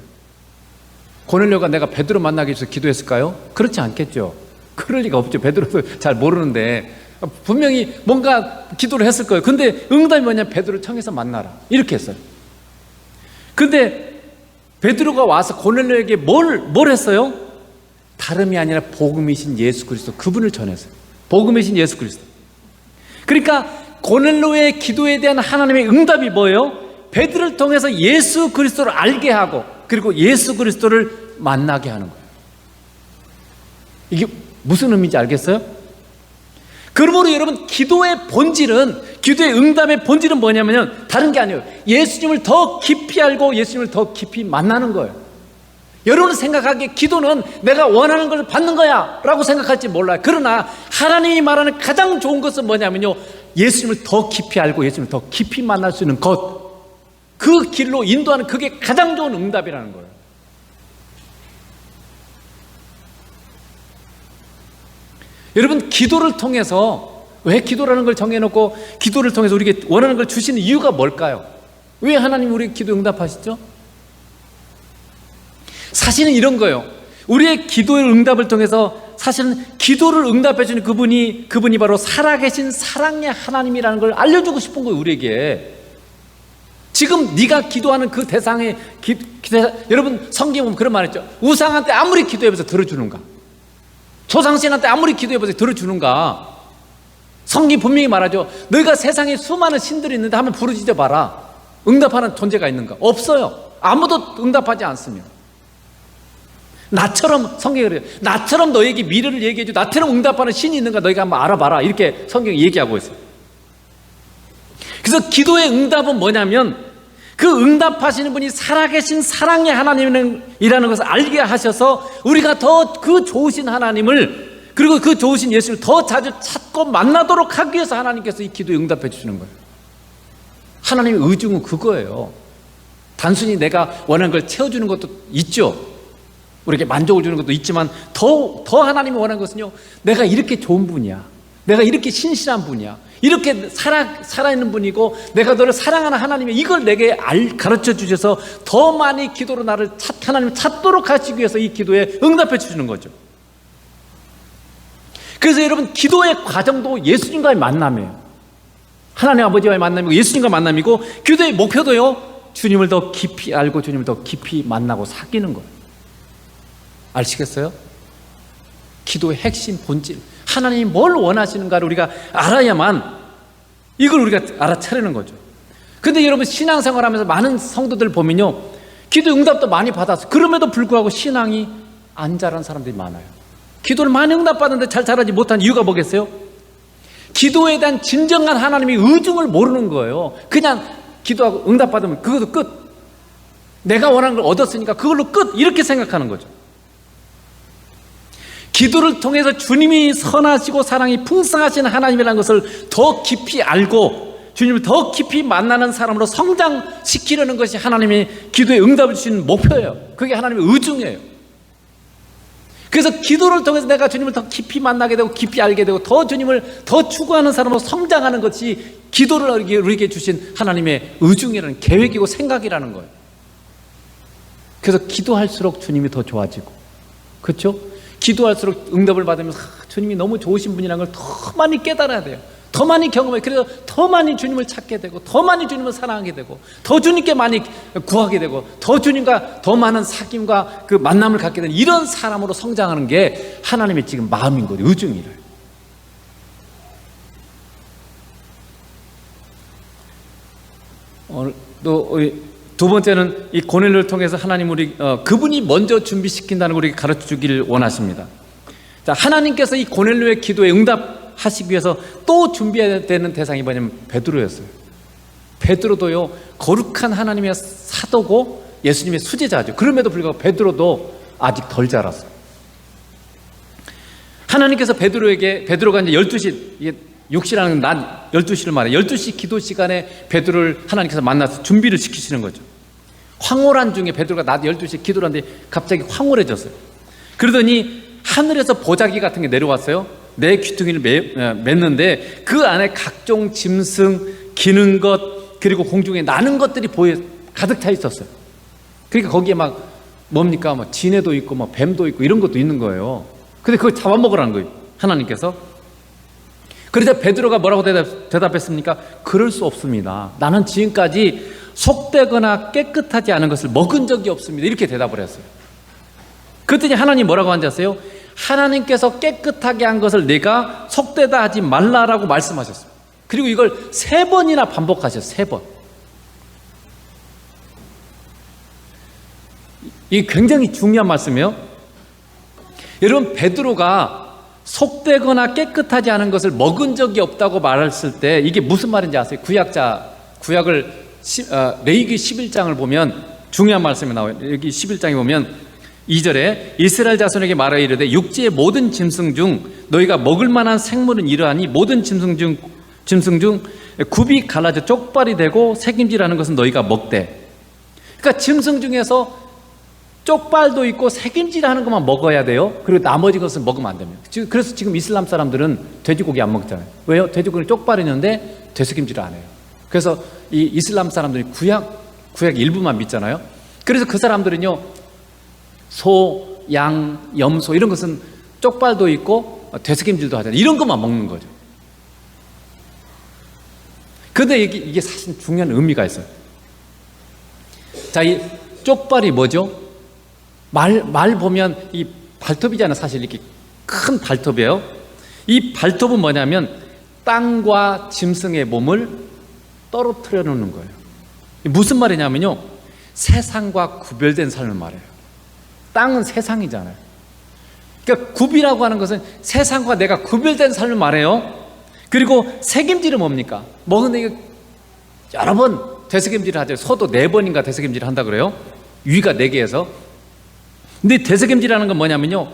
고넬료가 내가 베드로 만나기 위해서 기도했을까요? 그렇지 않겠죠. 그럴 리가 없죠. 베드로도 잘 모르는데 분명히 뭔가 기도를 했을 거예요. 근데 응답이 뭐냐면 베드로를 청해서 만나라, 이렇게 했어요. 근데 베드로가 와서 고넬료에게 뭘 했어요? 다름이 아니라 복음이신 예수 그리스도, 그분을 전했어요. 복음이신 예수 그리스도. 그러니까 고넬료의 기도에 대한 하나님의 응답이 뭐예요? 베드로를 통해서 예수 그리스도를 알게 하고 그리고 예수 그리스도를 만나게 하는 거예요. 이게 무슨 의미인지 알겠어요? 그러므로 여러분, 기도의 본질은, 기도의 응답의 본질은 뭐냐면요, 다른 게 아니에요. 예수님을 더 깊이 알고 예수님을 더 깊이 만나는 거예요. 여러분은 생각하기에 기도는 내가 원하는 걸 받는 거야 라고 생각할지 몰라요. 그러나 하나님이 말하는 가장 좋은 것은 뭐냐면요, 예수님을 더 깊이 알고 예수님을 더 깊이 만날 수 있는 것, 그 길로 인도하는, 그게 가장 좋은 응답이라는 거예요. 여러분, 기도를 통해서, 왜 기도라는 걸 정해놓고 기도를 통해서 우리에게 원하는 걸 주시는 이유가 뭘까요? 왜 하나님 우리 기도 응답하시죠? 사실은 이런 거예요. 우리의 기도의 응답을 통해서 사실은 기도를 응답해 주는 그분이 바로 살아계신 사랑의 하나님이라는 걸 알려주고 싶은 거예요, 우리에게. 지금 네가 기도하는 그 대상의 여러분, 성경에 보면 그런 말 있죠. 우상한테 아무리 기도해봐서 들어주는가? 조상신한테 아무리 기도해봐서 들어주는가? 성경이 분명히 말하죠. 너희가 세상에 수많은 신들이 있는데 한번 부르짖어 봐라. 응답하는 존재가 있는가? 없어요. 아무도 응답하지 않습니다. 나처럼, 성경이 그래요. 나처럼 너에게 미래를 얘기해줘. 나처럼 응답하는 신이 있는가? 너희가 한번 알아봐라. 이렇게 성경이 얘기하고 있어요. 그래서 기도의 응답은 뭐냐면, 그 응답하시는 분이 살아계신 사랑의 하나님이라는 것을 알게 하셔서 우리가 더 그 좋으신 하나님을, 그리고 그 좋으신 예수를 더 자주 찾고 만나도록 하기 위해서 하나님께서 이 기도에 응답해 주시는 거예요. 하나님의 의중은 그거예요. 단순히 내가 원하는 걸 채워주는 것도 있죠. 우리에게 만족을 주는 것도 있지만 더 하나님이 원하는 것은요, 내가 이렇게 좋은 분이야, 내가 이렇게 신실한 분이야, 이렇게 살아있는 분이고 내가 너를 사랑하는 하나님이 이걸 내게 가르쳐 주셔서 더 많이 기도로 나를 하나님을 찾도록 하시기 위해서 이 기도에 응답해 주시는 거죠. 그래서 여러분, 기도의 과정도 예수님과의 만남이에요. 하나님 아버지와의 만남이고 예수님과 만남이고, 기도의 목표도요, 주님을 더 깊이 알고 주님을 더 깊이 만나고 사귀는 거예요. 아시겠어요? 기도의 핵심 본질, 하나님이 뭘 원하시는가를 우리가 알아야만 이걸 우리가 알아차리는 거죠. 근데 여러분, 신앙생활 하면서 많은 성도들 보면요, 기도 응답도 많이 받았어. 그럼에도 불구하고 신앙이 안 자란 사람들이 많아요. 기도를 많이 응답받는데 잘 자라지 못한 이유가 뭐겠어요? 기도에 대한 진정한 하나님의 의중을 모르는 거예요. 그냥 기도하고 응답받으면 그것도 끝. 내가 원하는 걸 얻었으니까 그걸로 끝. 이렇게 생각하는 거죠. 기도를 통해서 주님이 선하시고 사랑이 풍성하신 하나님이라는 것을 더 깊이 알고 주님을 더 깊이 만나는 사람으로 성장시키려는 것이 하나님이 기도에 응답을 주시는 목표예요. 그게 하나님의 의중이에요. 그래서 기도를 통해서 내가 주님을 더 깊이 만나게 되고 깊이 알게 되고 더 주님을 더 추구하는 사람으로 성장하는 것이 기도를 우리에게 주신 하나님의 의중이라는 계획이고 생각이라는 거예요. 그래서 기도할수록 주님이 더 좋아지고, 그렇죠? 기도할수록 응답을 받으면서 주님이 너무 좋으신 분이라는 걸 더 많이 깨달아야 돼요. 더 많이 경험해요. 그래서 더 많이 주님을 찾게 되고 더 많이 주님을 사랑하게 되고 더 주님께 많이 구하게 되고 더 주님과 더 많은 사귐과 그 만남을 갖게 되는 이런 사람으로 성장하는 게 하나님의 지금 마음인 거죠. 의중이래요. 또 두 번째는 이 고넬료를 통해서 하나님 그분이 먼저 준비시킨다는 걸 우리에게 가르쳐 주기를 원하십니다. 자, 하나님께서 이 고넬료의 기도에 응답하시기 위해서 또 준비해야 되는 대상이 뭐냐면 베드로였어요. 베드로도요, 거룩한 하나님의 사도고 예수님의 수제자죠. 그럼에도 불구하고 베드로도 아직 덜 자랐어요. 하나님께서 베드로가 이제 12시, 이게 6시라는 낮 12시를 말해요. 12시 기도 시간에 베드로를 하나님께서 만나서 준비를 시키시는 거죠. 황홀한 중에 베드로가 낮 12시에 기도를 하는데 갑자기 황홀해졌어요. 그러더니 하늘에서 보자기 같은 게 내려왔어요. 내 귀퉁이를 맸는데 그 안에 각종 짐승, 기는 것, 그리고 공중에 나는 것들이 가득 차 있었어요. 그러니까 거기에 막 뭡니까? 뭐 진해도 있고 뭐 뱀도 있고 이런 것도 있는 거예요. 근데 그걸 잡아먹으라는 거예요, 하나님께서. 그래서 베드로가 뭐라고 대답했습니까? 그럴 수 없습니다. 나는 지금까지 속되거나 깨끗하지 않은 것을 먹은 적이 없습니다. 이렇게 대답을 했어요. 그랬더니 하나님 뭐라고 한지 아세요? 하나님께서 깨끗하게 한 것을 내가 속되다 하지 말라라고 말씀하셨어요. 그리고 이걸 3번이나 반복하셨어요. 3번. 이게 굉장히 중요한 말씀이에요. 여러분, 베드로가 속되거나 깨끗하지 않은 것을 먹은 적이 없다고 말했을 때 이게 무슨 말인지 아세요? 구약을 레위기 11장을 보면 중요한 말씀이 나와요. 여기 11장에 보면 2절에 이스라엘 자손에게 말하여 이르되 육지의 모든 짐승 중 너희가 먹을 만한 생물은 이러하니 모든 짐승 중 굽이 갈라져 쪽발이 되고 새김질하는 것은 너희가 먹되. 그러니까 짐승 중에서 쪽발도 있고 새김질하는 것만 먹어야 돼요. 그리고 나머지 것은 먹으면 안 됩니다. 그래서 지금 이슬람 사람들은 돼지고기 안 먹잖아요. 왜요? 돼지고기는 쪽발이 있는데 돼새김질을 안 해요. 그래서 이 이슬람 사람들이 구약 일부만 믿잖아요. 그래서 그 사람들은요, 소, 양, 염소 이런 것은 쪽발도 있고 돼새김질도 하잖아요. 이런 것만 먹는 거죠. 그런데 이게 사실 중요한 의미가 있어요. 자, 이 쪽발이 뭐죠? 말 보면 이 발톱이잖아요. 사실 이렇게 큰 발톱이에요. 이 발톱은 뭐냐면 땅과 짐승의 몸을 떨어뜨려 놓는 거예요. 무슨 말이냐면요, 세상과 구별된 삶을 말해요. 땅은 세상이잖아요. 그러니까 굽이라고 하는 것은 세상과 내가 구별된 삶을 말해요. 그리고 새김질은 뭡니까? 먹는데 이거 여러 번 되새김질을 하죠. 소도 4번인가 되새김질을 한다 그래요. 위가 4개에서. 근데 되새김질하는 건 뭐냐면요,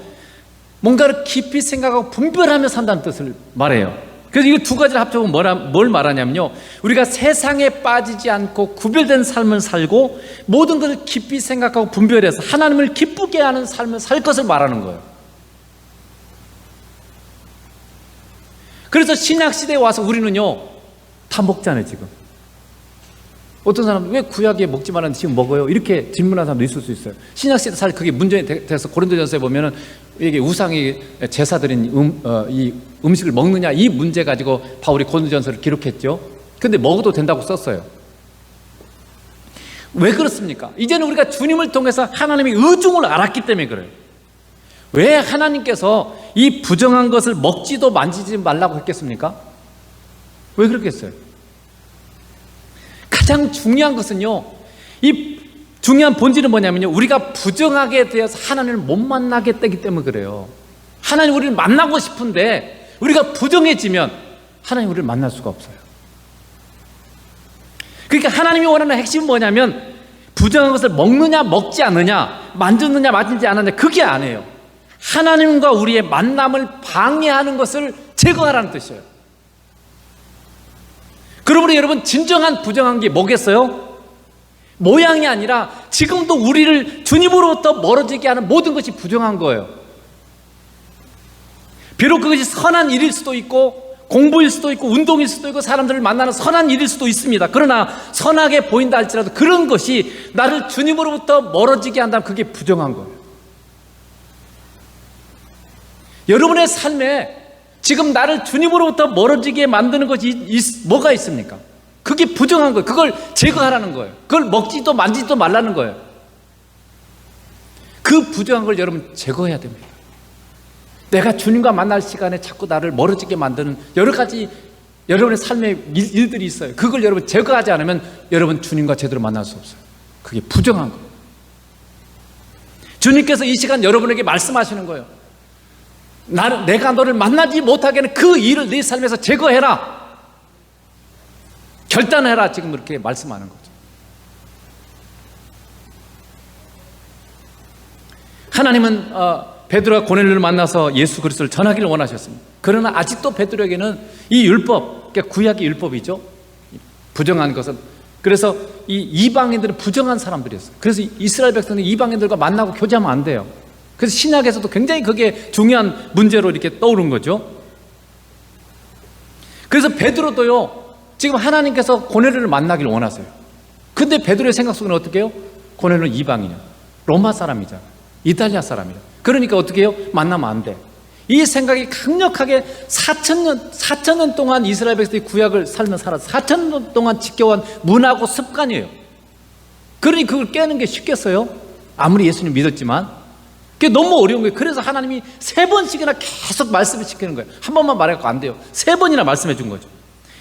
뭔가를 깊이 생각하고 분별하며 산다는 뜻을 말해요. 그래서 이 두 가지를 합쳐보면 뭘 말하냐면요, 우리가 세상에 빠지지 않고 구별된 삶을 살고 모든 것을 깊이 생각하고 분별해서 하나님을 기쁘게 하는 삶을 살 것을 말하는 거예요. 그래서 신약시대에 와서 우리는요 다 먹잖아요. 지금 어떤 사람은 왜 구약에 먹지 말았는데 지금 먹어요? 이렇게 질문하는 사람도 있을 수 있어요. 신약시대 사실 그게 문제가 돼서 고린도전서에 보면은 이게 우상이 제사드린 이 음식을 먹느냐, 이 문제 가지고 바울이 고린도전서를 기록했죠. 근데 먹어도 된다고 썼어요. 왜 그렇습니까? 이제는 우리가 주님을 통해서 하나님의 의중을 알았기 때문에 그래요. 왜 하나님께서 이 부정한 것을 먹지도 만지지 말라고 했겠습니까? 왜 그렇겠어요? 가장 중요한 것은요, 이 중요한 본질은 뭐냐면요, 우리가 부정하게 되어서 하나님을 못 만나게 되기 때문에 그래요. 하나님 우리를 만나고 싶은데 우리가 부정해지면 하나님 우리를 만날 수가 없어요. 그러니까 하나님이 원하는 핵심은 뭐냐면 부정한 것을 먹느냐 먹지 않느냐, 만졌느냐 만지지 않느냐, 그게 아니에요. 하나님과 우리의 만남을 방해하는 것을 제거하라는 뜻이에요. 그러므로 여러분, 진정한 부정한 게 뭐겠어요? 모양이 아니라 지금도 우리를 주님으로부터 멀어지게 하는 모든 것이 부정한 거예요. 비록 그것이 선한 일일 수도 있고 공부일 수도 있고 운동일 수도 있고 사람들을 만나는 선한 일일 수도 있습니다. 그러나 선하게 보인다 할지라도 그런 것이 나를 주님으로부터 멀어지게 한다면 그게 부정한 거예요. 여러분의 삶에 지금 나를 주님으로부터 멀어지게 만드는 것이 뭐가 있습니까? 그게 부정한 거예요. 그걸 제거하라는 거예요. 그걸 먹지도 만지지도 말라는 거예요. 그 부정한 걸 여러분 제거해야 됩니다. 내가 주님과 만날 시간에 자꾸 나를 멀어지게 만드는 여러 가지 여러분의 삶의 일들이 있어요. 그걸 여러분 제거하지 않으면 여러분 주님과 제대로 만날 수 없어요. 그게 부정한 거예요. 주님께서 이 시간 여러분에게 말씀하시는 거예요. 내가 너를 만나지 못하게 하는 그 일을 네 삶에서 제거해라, 결단해라, 지금 이렇게 말씀하는 거죠. 하나님은 베드로가 고넬료를 만나서 예수 그리스도를 전하기를 원하셨습니다. 그러나 아직도 베드로에게는 이 율법, 그러니까 구약의 율법이죠, 부정한 것은. 그래서 이 이방인들은 부정한 사람들이었어요. 그래서 이스라엘 백성은 이방인들과 만나고 교제하면 안 돼요. 그래서 신약에서도 굉장히 그게 중요한 문제로 이렇게 떠오른 거죠. 그래서 베드로도요, 지금 하나님께서 고넬료를 만나기를 원하세요. 근데 베드로의 생각 속에는 어떻게 해요? 고넬료는 이방인이야, 로마 사람이잖아, 이탈리아 사람이야. 그러니까 어떻게 해요? 만나면 안 돼. 이 생각이 강력하게 4,000년 동안 이스라엘 백성이 구약을 살면 살아서 4,000년 동안 지켜온 문화고 습관이에요. 그러니 그걸 깨는 게 쉽겠어요? 아무리 예수님 믿었지만 그게 너무 어려운 거예요. 그래서 하나님이 3번씩이나 계속 말씀을 시키는 거예요. 한 번만 말해갖고 안 돼요. 3번이나 말씀해 준 거죠.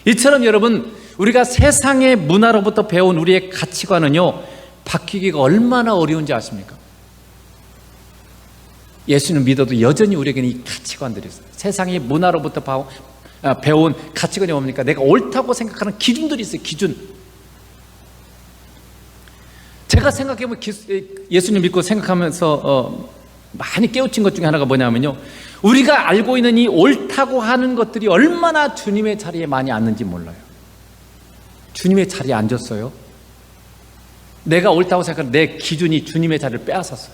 이처럼 여러분, 우리가 세상의 문화로부터 배운 우리의 가치관은요, 바뀌기가 얼마나 어려운지 아십니까? 예수는 믿어도 여전히 우리에게는 이 가치관들이 있어요. 세상의 문화로부터 배운 가치관이 뭡니까? 내가 옳다고 생각하는 기준들이 있어요. 기준. 제가 생각해보면 예수님 믿고 생각하면서 많이 깨우친 것 중에 하나가 뭐냐면요, 우리가 알고 있는 이 옳다고 하는 것들이 얼마나 주님의 자리에 많이 앉는지 몰라요. 주님의 자리에 앉았어요. 내가 옳다고 생각하는 내 기준이 주님의 자리를 빼앗았어요.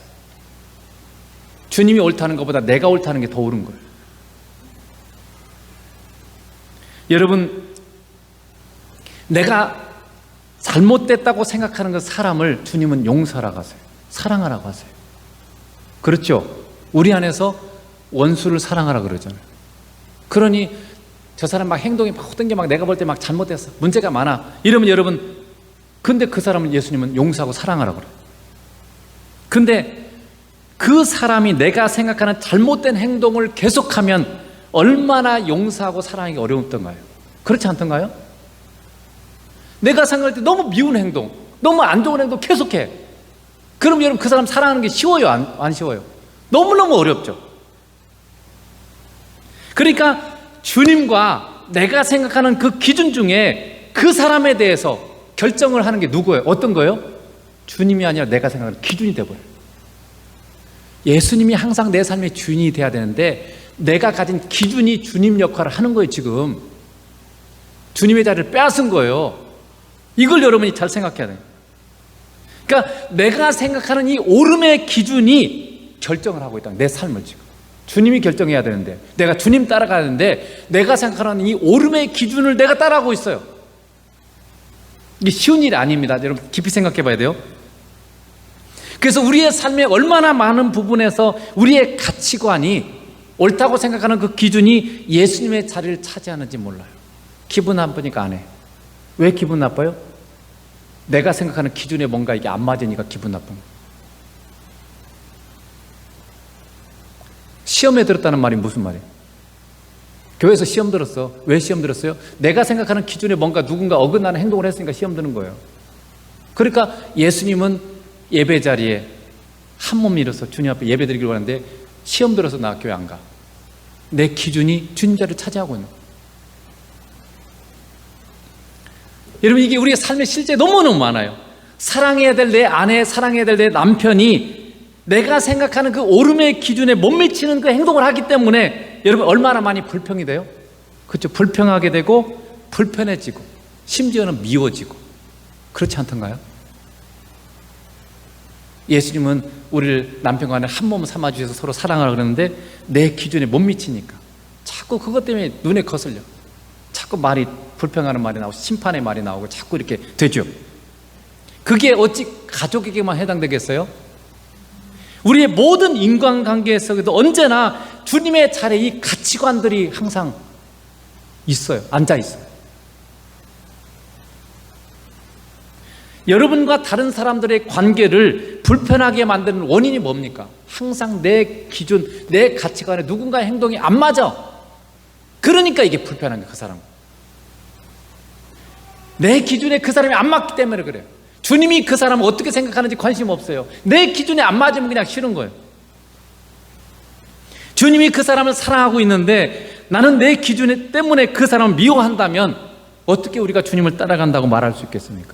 주님이 옳다는 것보다 내가 옳다는 게 더 옳은 거예요. 여러분, 내가 잘못됐다고 생각하는 그 사람을 주님은 용서하라고 하세요. 사랑하라고 하세요. 그렇죠? 우리 안에서 원수를 사랑하라 그러잖아요. 그러니 저 사람 막 행동이 막 어떤 게 막 내가 볼 때 막 잘못됐어, 문제가 많아, 이러면 여러분, 근데 그 사람은 예수님은 용서하고 사랑하라고 그래요. 근데 그 사람이 내가 생각하는 잘못된 행동을 계속하면 얼마나 용서하고 사랑하기 어려웠던가요? 그렇지 않던가요? 내가 생각할 때 너무 미운 행동, 너무 안 좋은 행동 계속해. 그럼 여러분, 그 사람 사랑하는 게 쉬워요? 안 쉬워요? 너무너무 어렵죠. 그러니까 주님과 내가 생각하는 그 기준 중에 그 사람에 대해서 결정을 하는 게 누구예요? 어떤 거예요? 주님이 아니라 내가 생각하는 기준이 되어버려요. 예수님이 항상 내 삶의 주인이 돼야 되는데 내가 가진 기준이 주님 역할을 하는 거예요. 지금 주님의 자리를 빼앗은 거예요. 이걸 여러분이 잘 생각해야 돼요. 그러니까 내가 생각하는 이 옳음의 기준이 결정을 하고 있다. 내 삶을 지금 주님이 결정해야 되는데, 내가 주님 따라가야 되는데 내가 생각하는 이 옳음의 기준을 내가 따라가고 있어요. 이게 쉬운 일이 아닙니다. 여러분 깊이 생각해 봐야 돼요. 그래서 우리의 삶의 얼마나 많은 부분에서 우리의 가치관이 옳다고 생각하는 그 기준이 예수님의 자리를 차지하는지 몰라요. 기분 나쁘니까 안 해. 왜 기분 나빠요? 내가 생각하는 기준에 뭔가 이게 안 맞으니까 기분 나쁜 거예요. 시험에 들었다는 말이 무슨 말이에요? 교회에서 시험 들었어. 왜 시험 들었어요? 내가 생각하는 기준에 뭔가 누군가 어긋나는 행동을 했으니까 시험 드는 거예요. 그러니까 예수님은 예배 자리에 한 몸 일어서 주님 앞에 예배 드리기를 원하는데 시험 들어서 나 교회 안 가. 내 기준이 주님 자리를 차지하고 있는 거예요. 여러분, 이게 우리의 삶의 실제 너무너무 많아요. 사랑해야 될 내 아내, 사랑해야 될 내 남편이 내가 생각하는 그 오름의 기준에 못 미치는 그 행동을 하기 때문에 여러분 얼마나 많이 불평이 돼요? 그렇죠. 불평하게 되고 불편해지고 심지어는 미워지고, 그렇지 않던가요? 예수님은 우리를 남편과 아내 한 몸 삼아주셔서 서로 사랑하라 그러는데 내 기준에 못 미치니까 자꾸 그것 때문에 눈에 거슬려. 자꾸 말이, 불평하는 말이 나오고 심판의 말이 나오고 자꾸 이렇게 되죠. 그게 어찌 가족에게만 해당되겠어요? 우리의 모든 인간관계 속에도 언제나 주님의 자리에 이 가치관들이 항상 있어요. 앉아 있어요. 여러분과 다른 사람들의 관계를 불편하게 만드는 원인이 뭡니까? 항상 내 기준, 내 가치관에 누군가의 행동이 안 맞아. 그러니까 이게 불편한 거예요. 그 사람. 내 기준에 그 사람이 안 맞기 때문에 그래요. 주님이 그 사람을 어떻게 생각하는지 관심 없어요. 내 기준에 안 맞으면 그냥 싫은 거예요. 주님이 그 사람을 사랑하고 있는데 나는 내 기준 때문에 그 사람을 미워한다면 어떻게 우리가 주님을 따라간다고 말할 수 있겠습니까?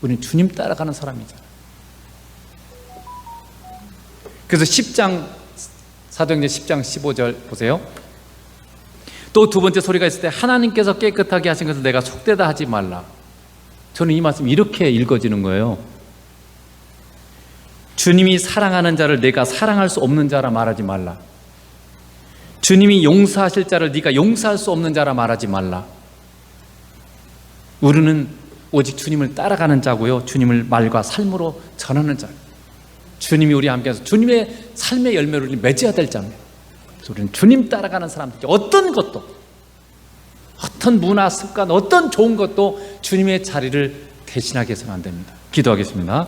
우리는 주님 따라가는 사람이잖아요. 그래서 10장, 사도행전 10장 15절 보세요. 또 두 번째 소리가 있을 때 하나님께서 깨끗하게 하신 것을 내가 속되다 하지 말라. 저는 이 말씀 이렇게 읽어지는 거예요. 주님이 사랑하는 자를 내가 사랑할 수 없는 자라 말하지 말라. 주님이 용서하실 자를 네가 용서할 수 없는 자라 말하지 말라. 우리는 오직 주님을 따라가는 자고요, 주님을 말과 삶으로 전하는 자. 주님이 우리 함께해서 주님의 삶의 열매를 맺어야 될 자입니다. 그래서 우리는 주님 따라가는 사람들, 어떤 것도, 어떤 문화, 습관, 어떤 좋은 것도 주님의 자리를 대신하게 해서는 안 됩니다. 기도하겠습니다.